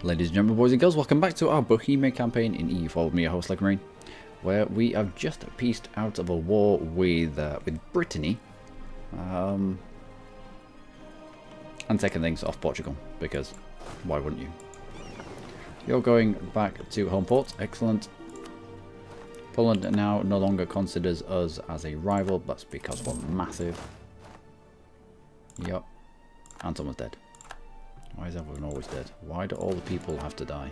Ladies and gentlemen, boys and girls, welcome back to our Bohemia campaign in EU4 with me, your host Luckymarine, where we have just pieced out of a war with Brittany, and taken things off Portugal, because why wouldn't you? You're going back to home port, excellent. Poland now no longer considers us as a rival, that's because we're massive. Yup, and someone's dead. Why is everyone always dead? Why do all the people have to die?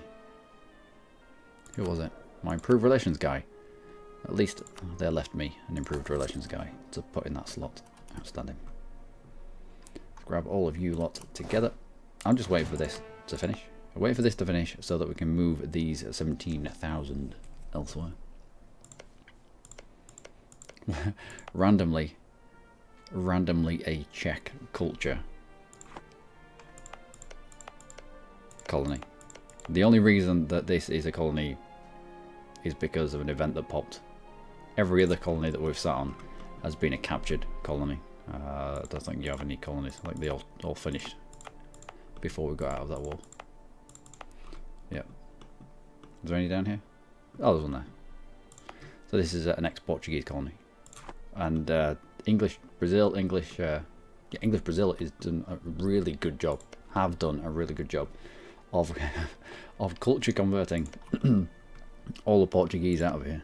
Who was it? My improved relations guy. At least they left me an improved relations guy to put in that slot. Outstanding. Let's grab all of you lot together. I'm just waiting for this to finish. I'm waiting for this to finish so that we can move these 17,000 elsewhere. randomly a Czech culture colony. The only reason that this is a colony is because of an event that popped. Every other colony that we've sat on has been a captured colony. I don't think you have any colonies. Like they all finished before we got out of that war. Yep. Is there any down here? Oh, there's one there. So this is an ex-Portuguese colony, and English Brazil is done a really good job. Have done a really good job of culture converting all the Portuguese out of here.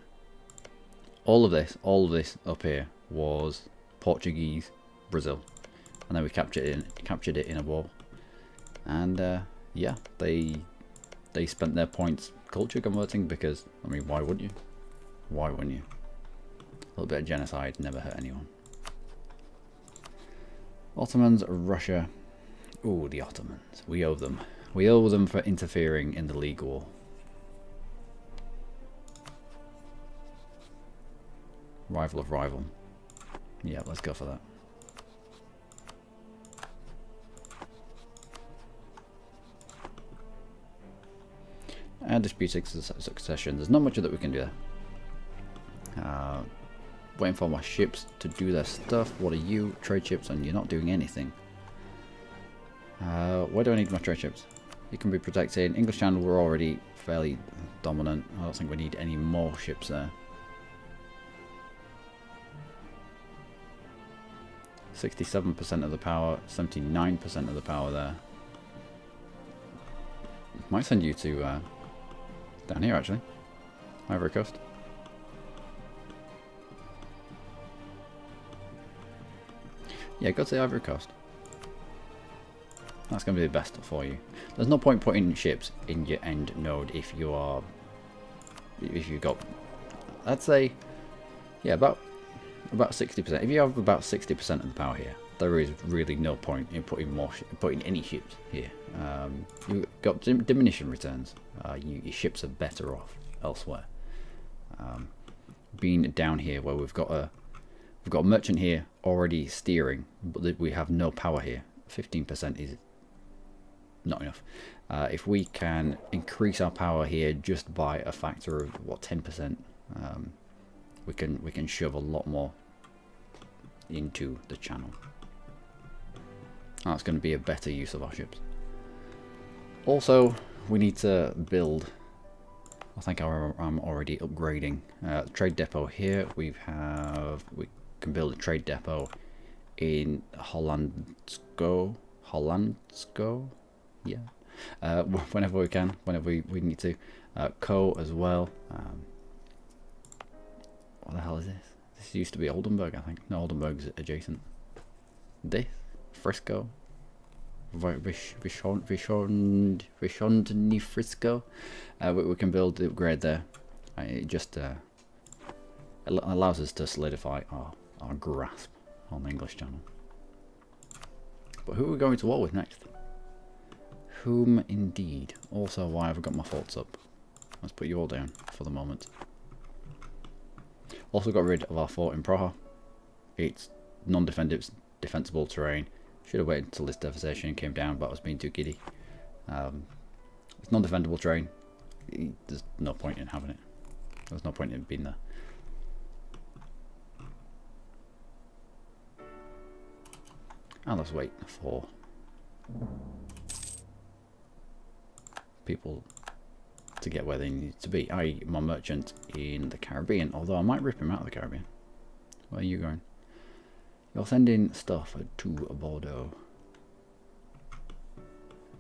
All of this up here was Portuguese Brazil, and then we captured it in a war. And yeah, they spent their points culture converting, because I mean, why wouldn't you? Why wouldn't you? A little bit of genocide never hurt anyone. Ottomans, Russia. Ooh, the Ottomans. We owe them. We owe them for interfering in the League War. Rival of rival. Yeah, let's go for that. And disputed succession. There's not much that we can do there. Waiting for my ships to do their stuff. What are you? Trade ships, and you're not doing anything. Where do I need my trade ships? You can be protected. English Channel, we're already fairly dominant. I don't think we need any more ships there. 67% of the power, 79% of the power there. Might send you to down here actually, Ivory Coast. Yeah, go to the Ivory Coast. That's going to be the best for you. There's no point putting ships in your end node if you've got, I'd say, yeah, about 60%. If you have about 60% of the power here, there is really no point in putting any ships here. You've got diminishing returns. Your ships are better off elsewhere. Being down here where we've got a merchant here already steering, but we have no power here. 15% is not enough. If we can increase our power here just by a factor of what, 10%, we can shove a lot more into the channel. That's going to be a better use of our ships. Also, we need to build. I think I'm already upgrading trade depot here. We can build a trade depot in Hollandsko, yeah. Whenever we can, whenever we need to. Co as well. What the hell is this? This used to be Oldenburg, I think. No, Oldenburg's adjacent. This Frisco, Vishondni Frisco. We can build the upgrade there. It just allows us to solidify our grasp on the English Channel. But who are we going to war with next? Whom indeed? Also, why have I got my forts up? Let's put you all down for the moment. Also got rid of our fort in Praha. It's non-defensible terrain. Should have waited until this devastation came down, but I was being too giddy. It's non-defendable terrain. There's no point in having it. There's no point in being there. And let's wait for people to get where they need to be, i.e. my merchant in the Caribbean, although I might rip him out of the Caribbean. Where are you going? You're sending stuff to Bordeaux.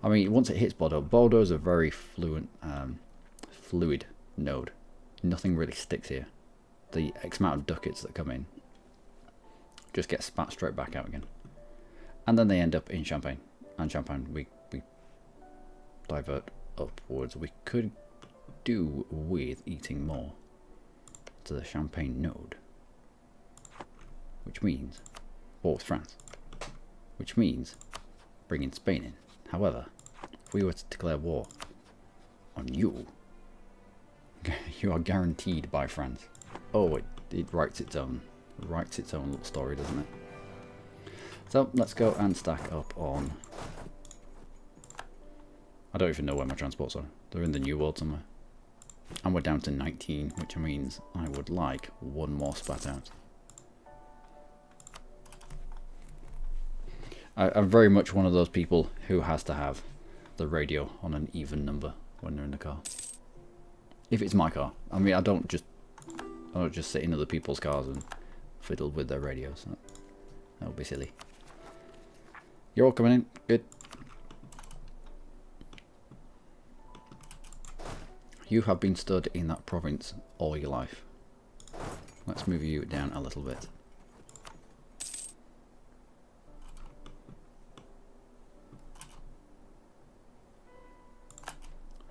I mean, once it hits Bordeaux, Bordeaux is a very fluid node. Nothing really sticks here. The X amount of ducats that come in just get spat straight back out again. And then they end up in Champagne. And Champagne, we divert upwards. We could do with eating more to the Champagne node. Which means war with France. Which means bringing Spain in. However, if we were to declare war on you, you are guaranteed by France. Oh, it writes its own little story, doesn't it? So let's go and stack up on. I don't even know where my transports are. They're in the New World somewhere. And we're down to 19, which means I would like one more spat out. I'm very much one of those people who has to have the radio on an even number when they're in the car. If it's my car. I mean, I don't just sit in other people's cars and fiddle with their radios. That would be silly. You're all coming in. Good. You have been stood in that province all your life. Let's move you down a little bit.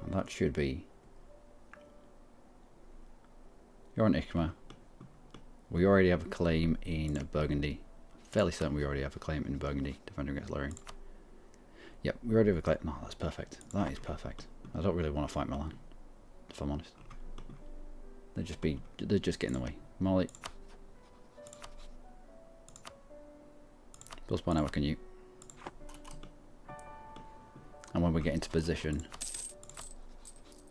And that should be. You're on Ikma. We already have a claim in Burgundy. Fairly certain we already have a claim in Burgundy, defending against Lorraine. Yep, we already have a claim. No, that's perfect. That is perfect. I don't really want to fight Milan, if I'm honest. They're just getting in the way. Molly. Plus by now, can you? And when we get into position,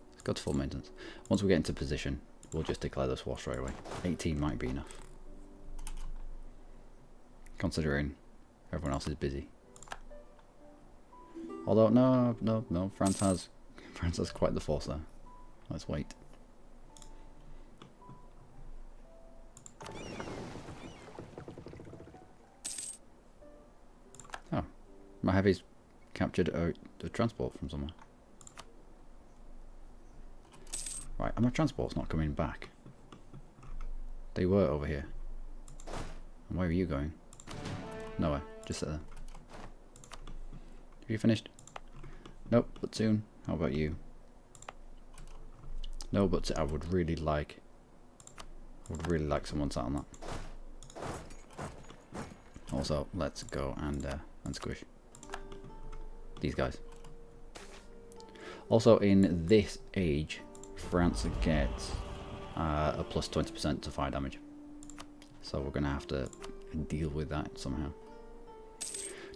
let's go to full maintenance. Once we get into position, we'll just declare this war straight away. 18 might be enough, considering everyone else is busy. Although no, France has quite the force there. Let's wait. Oh, my heavies captured a transport from somewhere. Right, and my transport's not coming back. They were over here. And where are you going? Nowhere. Just sit there. Have you finished? Nope, but soon. How about you? No, but I would really like someone sat on that. Also, let's go and squish these guys. Also, in this age, France gets a plus 20% to fire damage. So we're going to have to deal with that somehow.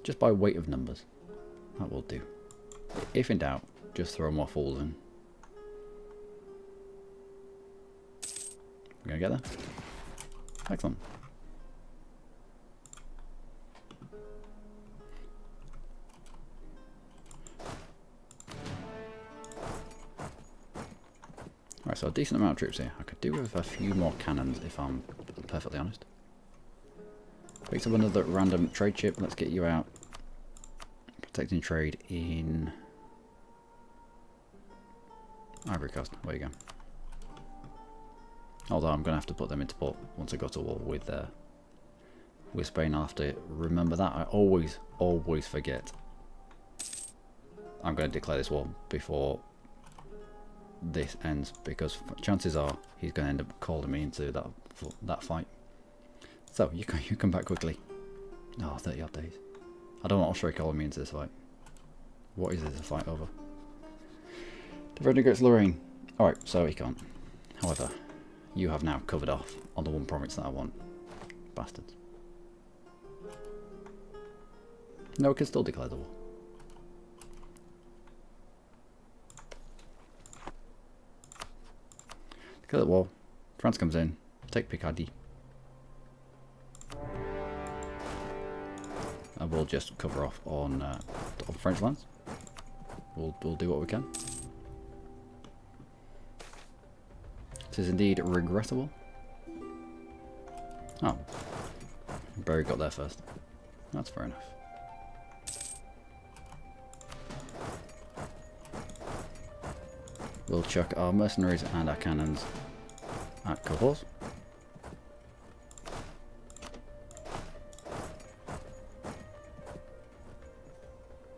Just by weight of numbers. That will do. If in doubt, just throw more fools in. We're going to get there. Excellent. Right, so a decent amount of troops here. I could do with a few more cannons if I'm perfectly honest. Picked up another random trade ship. Let's get you out. Protecting trade in Ivory Coast. There you go. Although I'm going to have to put them into port once I go to war with Spain. I'll have to remember that. I always forget. I'm going to declare this war before this ends, because chances are he's going to end up calling me into that fight. So you come back quickly. Oh, 30 odd days. I don't want Austria calling me into this fight. What is this a fight over? Defending against Lorraine. Alright, so he can't. However, you have now covered off on the one province that I want. Bastards. No, we can still declare the war. Declare the war. France comes in. Take Picardy. And we'll just cover off on French lands. We'll do what we can. 'Tis indeed regrettable. Oh. Barry got there first. That's fair enough. We'll chuck our mercenaries and our cannons at Cohors.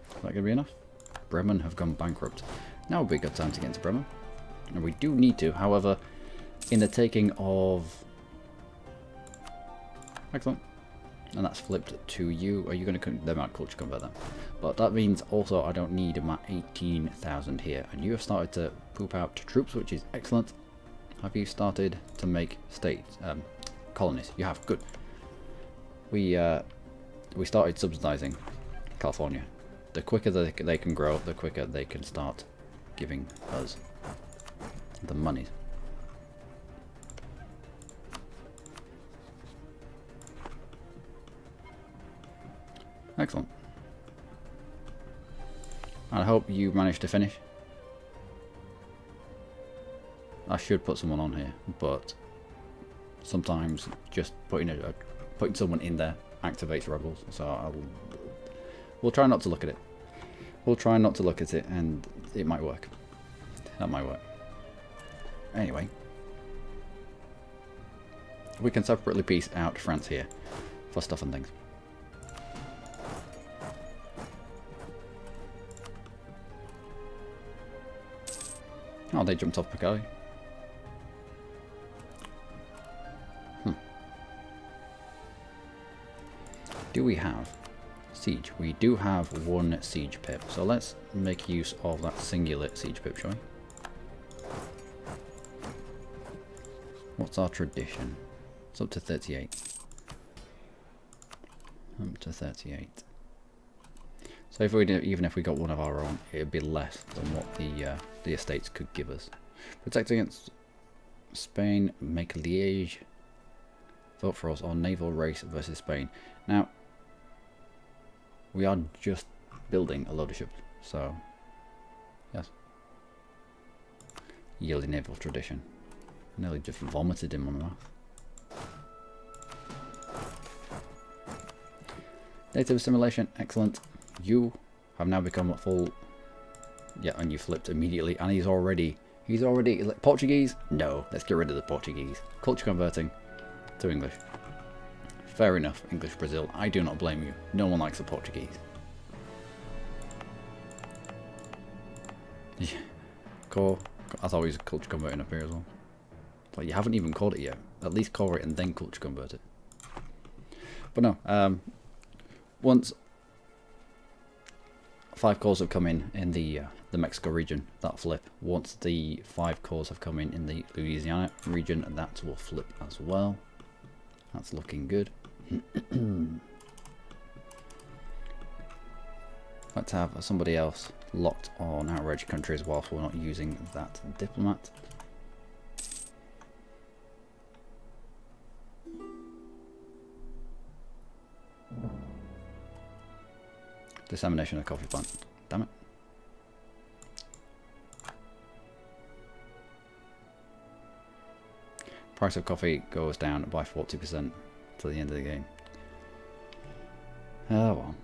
Is that going to be enough? Bremen have gone bankrupt. Now would be a good time to get into Bremen. And we do need to, however, in the taking of... Excellent. And that's flipped to you. Are you going to... They might culture convert them. But that means also I don't need my 18,000 here. And you have started to poop out troops, which is excellent. Have you started to make states, colonies? You have. Good. We started subsidizing California. The quicker they can grow, the quicker they can start giving us the money. Excellent. I hope you managed to finish. I should put someone on here, but sometimes just putting someone in there activates rebels. So we'll try not to look at it. We'll try not to look at it, and it might work. That might work. Anyway, we can separately piece out France here for stuff and things. Oh, they jumped off Picardy. Do we have siege? We do have one siege pip, so let's make use of that singular siege pip, shall we? What's our tradition? It's up to 38. Up to 38. So if we do, even if we got one of our own, it would be less than what the estates could give us. Protect against Spain, make Liège. Vote for us on naval race versus Spain. Now, we are just building a load of ships, so yes. Yearly naval tradition. Nearly just vomited in my mouth. Data assimilation, excellent. You have now become a full... Yeah, and you flipped immediately, and he's already Portuguese? No, let's get rid of the Portuguese. Culture converting to English. Fair enough, English Brazil. I do not blame you. No one likes the Portuguese. Yeah. Core. I thought he was culture converting up here as well. Like, you haven't even called it yet. At least core it and then culture convert it. But no, once 5 cores have come in the Mexico region, that'll flip. Once the 5 cores have come in the Louisiana region, that will flip as well. That's looking good. Let's have somebody else locked on outrage countries whilst we're not using that diplomat. Dissemination of coffee plant. Damn it. Price of coffee goes down by 40% to the end of the game. Oh well.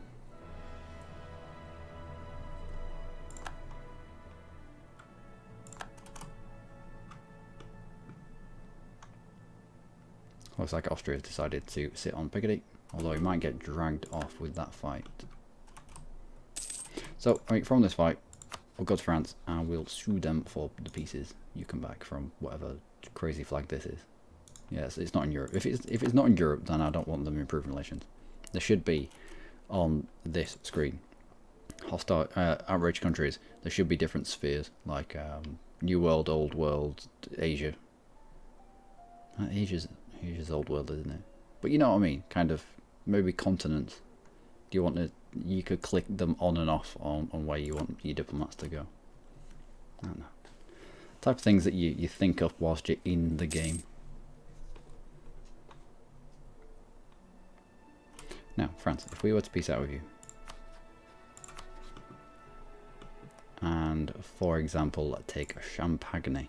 Looks like Austria has decided to sit on Picardy, although he might get dragged off with that fight. So, I mean, from this fight, we'll go to France and we'll sue them for the pieces you come back from whatever crazy flag this is. Yes, it's not in Europe. If it's not in Europe, then I don't want them improved relations. There should be on this screen hostile outrage countries. There should be different spheres like New World, Old World, Asia. Asia's Old World, isn't it? But you know what I mean. Kind of maybe continents. Do you want to? You could click them on and off on where you want your diplomats to go. I don't know. Type of things that you think of whilst you're in the game. Now, France, if we were to peace out with you, and for example, take Champagne.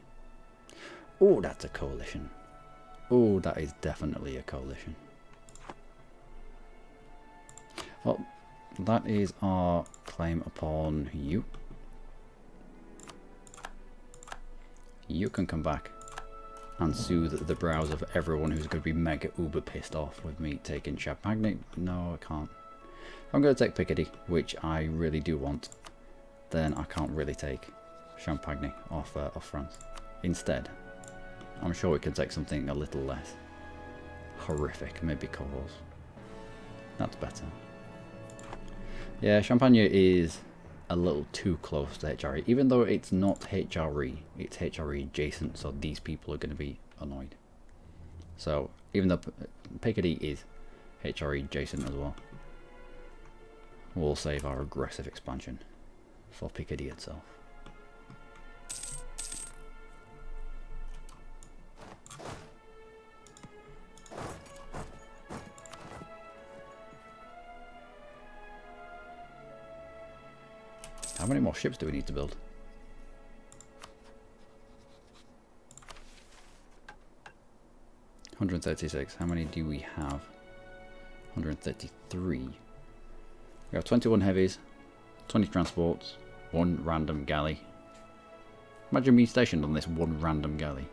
Oh, that's a coalition. Oh, that is definitely a coalition. Well, that is our claim upon you. You can come back and soothe the brows of everyone who's going to be mega uber pissed off with me taking Champagne. No, I can't. I'm going to take Picardy, which I really do want. Then I can't really take Champagne off France. Instead, I'm sure we can take something a little less horrific, maybe Cahors. That's better. Yeah, Champagne is a little too close to HRE, even though it's not HRE, it's HRE adjacent, so these people are going to be annoyed. So, even though Picardy is HRE adjacent as well, we'll save our aggressive expansion for Picardy itself. How many more ships do we need to build? $136. How many do we have? 133. We have 21 heavies, 20 transports, 1 random galley. Imagine being stationed on this 1 random galley.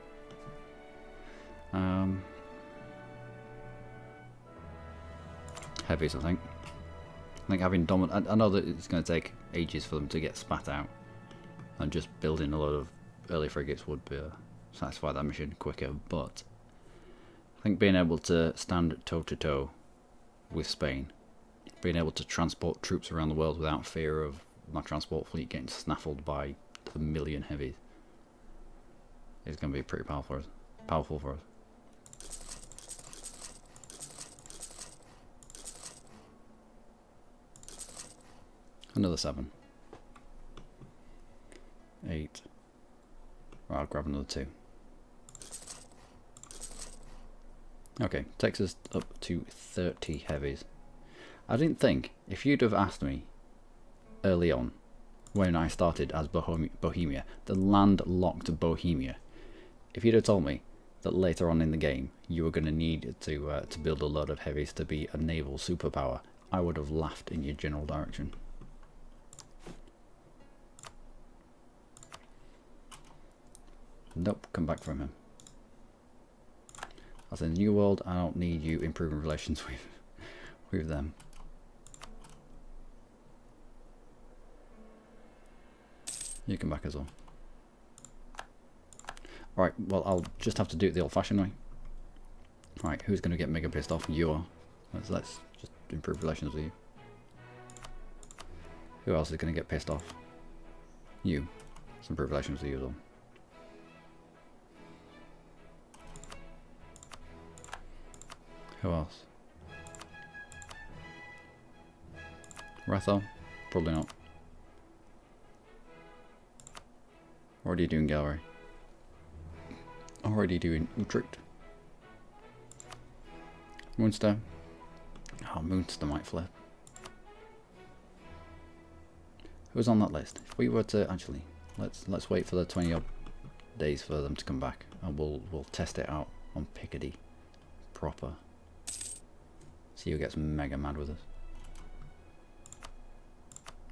Heavies, I think. I think having dominant. I know that it's going to take ages for them to get spat out, and just building a lot of early frigates would be satisfy that mission quicker. But I think being able to stand toe to toe with Spain, being able to transport troops around the world without fear of my transport fleet getting snaffled by a million heavies, is going to be pretty powerful for us. Another 7. 8. Right, I'll grab another 2. Okay, takes us up to 30 heavies. I didn't think, if you'd have asked me early on, when I started as Bohemia, the landlocked Bohemia, if you'd have told me that later on in the game you were going to need to build a lot of heavies to be a naval superpower, I would have laughed in your general direction. Nope, come back from him. As in the New World, I don't need you improving relations with them. You come back as well. Alright, well, I'll just have to do it the old-fashioned way. Right, who's going to get mega pissed off? You are. Let's just improve relations with you. Who else is going to get pissed off? You. Let's improve relations with you as well. Who else? Rathel? Probably not. Already doing Gallery. Already doing Utrecht. Munster. Oh, Munster might flip. Who's on that list? If we were to actually, let's wait for the 20 odd days for them to come back, and we'll test it out on Picardy proper. See who gets mega mad with us.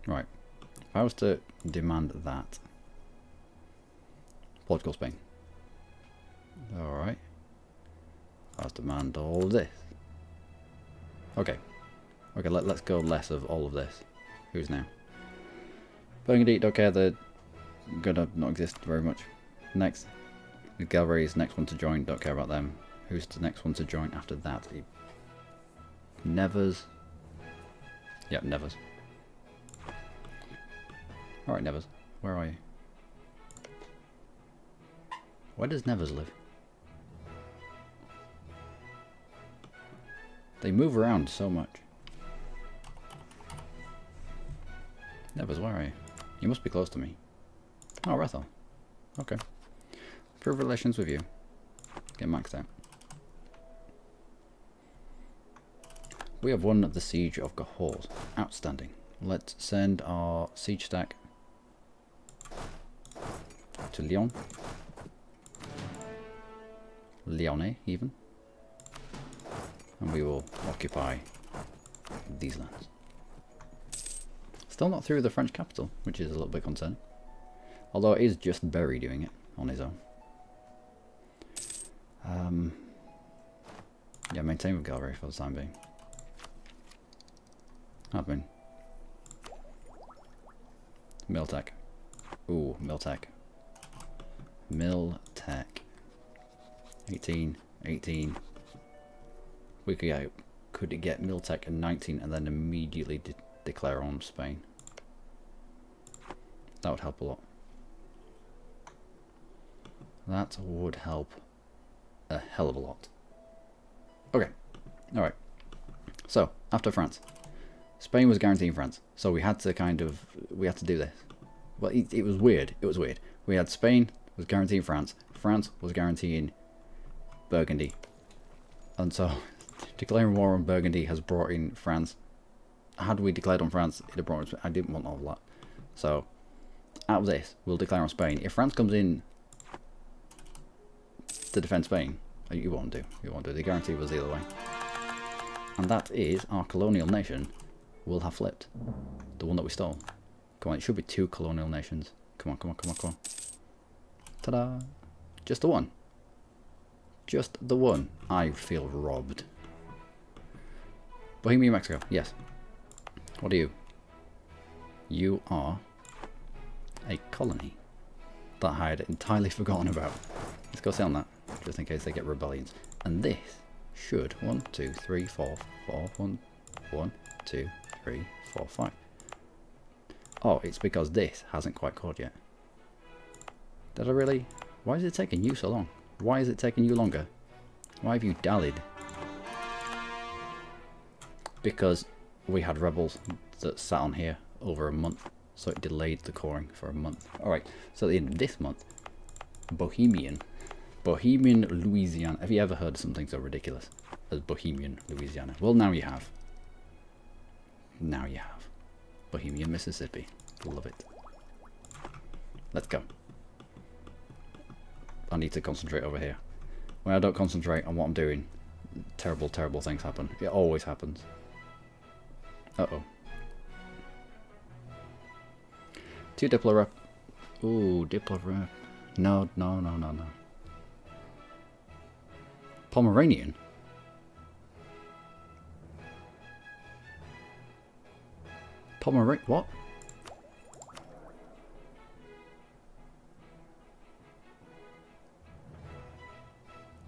Right. If I was to demand that. Portugal, Spain. Alright. If I was to demand all of this. Okay. Okay, let's go less of all of this. Who's now? Burgundy, don't care, they're gonna not exist very much. Next. The Gallery is the next one to join, don't care about them. Who's the next one to join after that? Nevers. Yep, Nevers. Alright, Nevers. Where are you? Where does Nevers live? They move around so much. Nevers, where are you? You must be close to me. Oh, Rathel. Okay. Improve relations with you. Get maxed out. We have won the siege of Cahors. Outstanding. Let's send our siege stack to Lyon. Leone even. And we will occupy these lands. Still not through the French capital, which is a little bit concerning. Although it is just Berry doing it on his own. Yeah, maintain with Gallery for the time being. Admin. Miltech. Ooh, Miltech. Miltech. 18, 18. We could get Miltech at 19 and then immediately declare on Spain. That would help a lot. That would help a hell of a lot. Okay, alright. So, after France. Spain was guaranteeing France, so we had to do this. Well, it was weird. It was weird. We had Spain was guaranteeing France. France was guaranteeing Burgundy. And so, declaring war on Burgundy has brought in France. Had we declared on France, it had brought in, I didn't want all of that. So, out of this, we'll declare on Spain. If France comes in to defend Spain, you won't do. You won't do. The guarantee was the other way. And that is our colonial nation will have flipped. The one that we stole. Come on, it should be 2 colonial nations. Come on, come on, come on, come on. Ta-da! Just the one. Just the one. I feel robbed. Bohemia, Mexico. Yes. What are you? You are a colony that I had entirely forgotten about. Let's go sit on that, just in case they get rebellions. And this should 1, 2, 3, 4, 4, 1, 1, 2, 3, 4, 5. Oh, it's because this hasn't quite caught yet. Did I really? Why is it taking you so long? Why is it taking you longer? Why have you dallied? Because we had rebels that sat on here over a month, so it delayed the coring for a month. Alright, so at the end of this month, Bohemian, Louisiana. Have you ever heard of something so ridiculous as Bohemian, Louisiana? Well, now you have. Now you have. Bohemian, Mississippi. Love it. Let's go. I need to concentrate over here. When I don't concentrate on what I'm doing, terrible, terrible things happen. It always happens. Uh-oh. 2 Diplo rep. Ooh, Diplo rep. No, no, no, no, no. Pomeranian? What?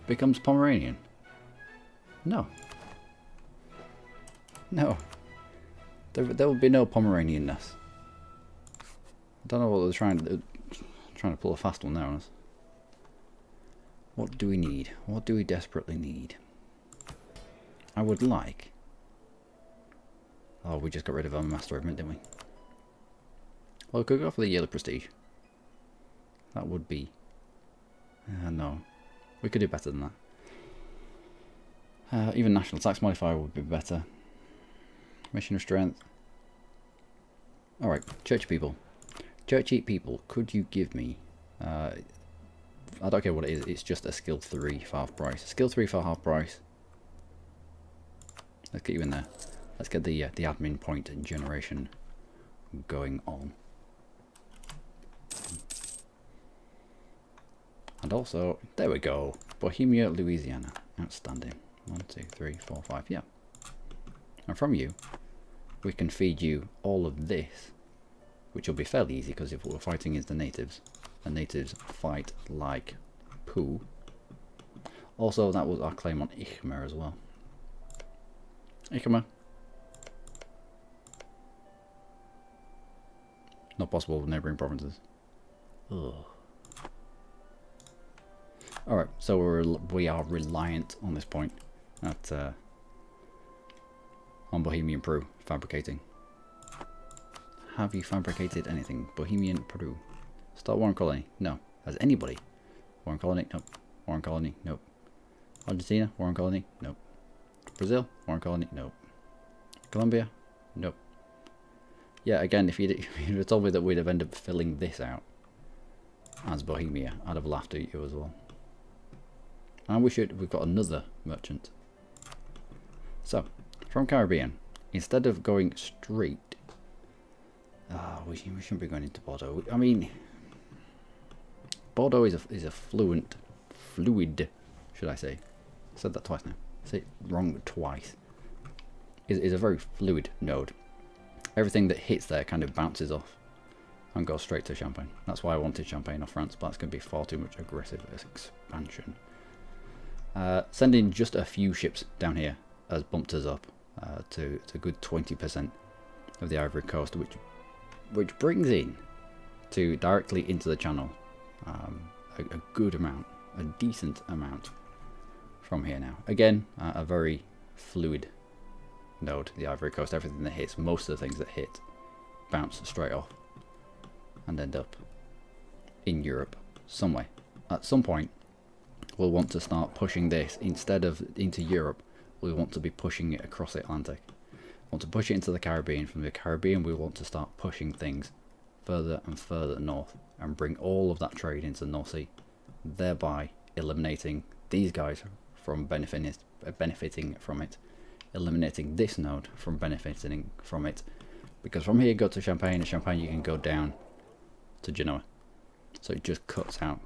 Becomes Pomeranian? No. No. There will be no Pomeranianness. I don't know what they're trying to pull a fast one there on us. What do we need? What do we desperately need? I would like... Oh, we just got rid of our Master of Mint, didn't we? Well, we could go for the Yearly Prestige. That would be... no. We could do better than that. Even National Tax Modifier would be better. Mission of Strength. Alright, Churchy People. Churchy People, could you give me... I don't care what it is, it's just a skill 3 for half price. Skill 3 for half price. Let's get you in there. Let's get the admin point generation going on. And also, there we go. Bohemia, Louisiana. Outstanding. 1, 2, 3, 4, 5. Yeah. And from you, we can feed you all of this, which will be fairly easy because if we're fighting against the natives fight like poo. Also, that was our claim on Ichmer as well. Ichmer. Not possible with neighbouring provinces. Ugh. Alright, so we are reliant on this point at on Bohemian Peru fabricating. Have you fabricated anything? Bohemian Peru. Start Warren Colony? No. Has anybody? Warren Colony? Nope. Warren Colony? Nope. Argentina? Warren Colony? Nope. Brazil? Warren Colony? Nope. Colombia? Nope. Yeah, again, if you'd have told me that we'd have ended up filling this out as Bohemia, I'd have laughed at you as well. And we've got another merchant. So, from Caribbean, instead of going straight... we shouldn't be going into Bordeaux. I mean, Bordeaux is a fluid, should I say? I said that twice now. I say it wrong twice. Is a very fluid node. Everything that hits there kind of bounces off and goes straight to Champagne. That's why I wanted Champagne off France, but that's going to be far too much aggressive expansion. Sending just a few ships down here has bumped us up to a good 20% of the Ivory Coast, which brings in to directly into the channel a good amount, a decent amount from here now. Again, a very fluid node, the Ivory Coast. Everything that hits, most of the things that hit, bounce straight off and end up in Europe somewhere. At some point, we'll want to start pushing this instead of into Europe. We want to be pushing it across the Atlantic. We want to push it into the Caribbean. From the Caribbean, we want to start pushing things further and further north and bring all of that trade into the North Sea, thereby eliminating these guys from benefiting from it, eliminating this node from benefiting from it, because from here you go to Champagne, and Champagne you can go down to Genoa, so it just cuts out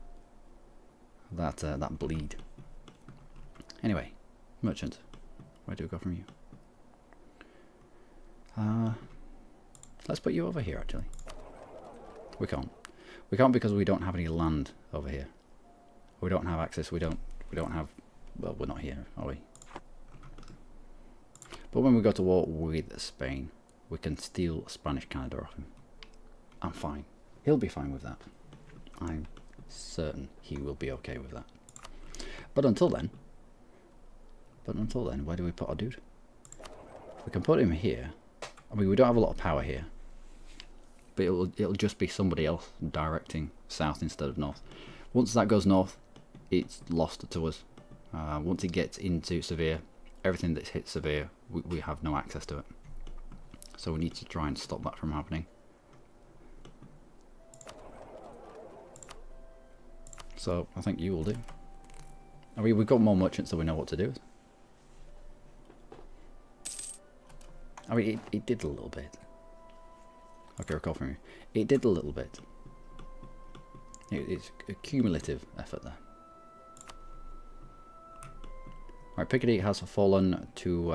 that bleed. Anyway, merchant, where do we go from you? Let's put you over here. Actually, we can't because we don't have any land over here. We don't have access. We don't have. Well, we're not here, are we? But when we go to war with Spain, we can steal Spanish Canada off him. I'm fine. He'll be fine with that. I'm certain he will be okay with that. But until then, where do we put our dude? We can put him here. I mean, we don't have a lot of power here, but it'll just be somebody else directing south instead of north. Once that goes north, it's lost to us. Once it gets into Seville, everything that's hit Seville, we have no access to it. So we need to try and stop that from happening. So I think you will do. I mean, we've got more merchants, so we know what to do. I mean, it did a little bit. Okay, recall from you. It did a little bit. It's a cumulative effort there. Right, Picardy has fallen to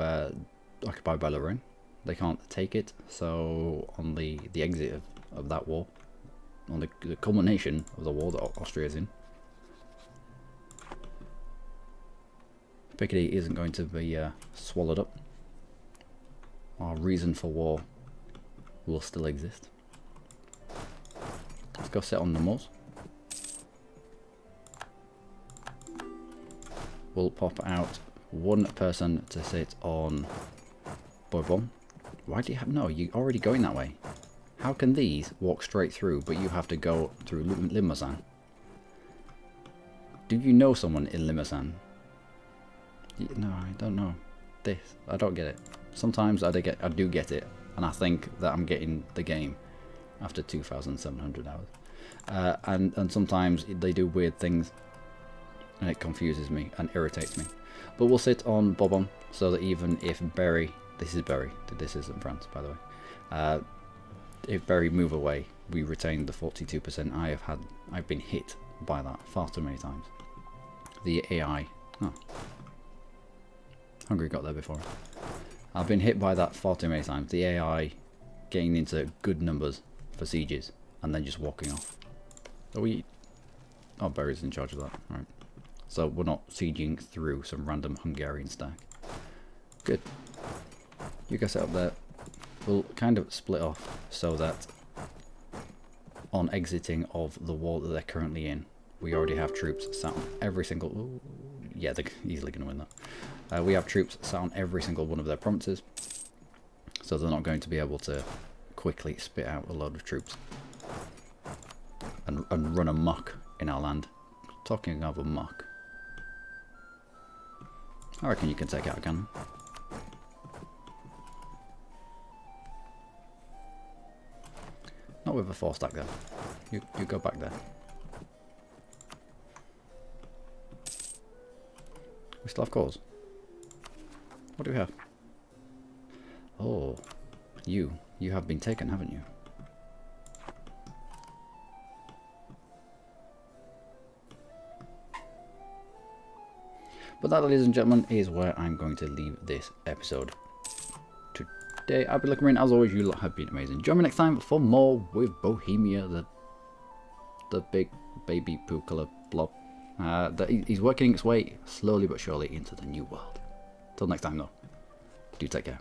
occupied by Lorraine. They can't take it, so on the exit of that war, on the culmination of the war that Austria is in, Picardy isn't going to be swallowed up. Our reason for war will still exist. Let's go sit on the moors. We'll pop out one person to sit on Bourbon. Why do you have... No, you're already going that way. How can these walk straight through, but you have to go through Limousin? Do you know someone in Limousin? No, I don't know. This. I don't get it. Sometimes I do get it, and I think that I'm getting the game after 2,700 hours. And sometimes they do weird things, and it confuses me and irritates me. But we'll sit on Bourbon, so that even if Berry... This is Berry. This isn't France, by the way. If Berry move away, we retain the 42%. I've been hit by that far too many times. The AI... Oh. Hungary got there before. I've been hit by that far too many times. The AI getting into good numbers for sieges and then just walking off. Oh, Berry's in charge of that. Right. So we're not sieging through some random Hungarian stack. Good. You guys sit up there. We'll kind of split off so that on exiting of the war that they're currently in, we already have troops sat on every single... Ooh, yeah, they're easily going to win that. We have troops sat on every single one of their provinces, so they're not going to be able to quickly spit out a load of troops and run amok in our land. Talking of amok, I reckon you can take out a cannon. Not with a 4-stack though. You go back there. We still have cores. What do we have? Oh, you have been taken, haven't you? But that, ladies and gentlemen, is where I'm going to leave this episode today. I've been Luckymarine. As always, you lot have been amazing. Join me next time for more with Bohemia, the big baby poo colour blob. He's working its way slowly but surely into the new world. Till next time, though, do take care.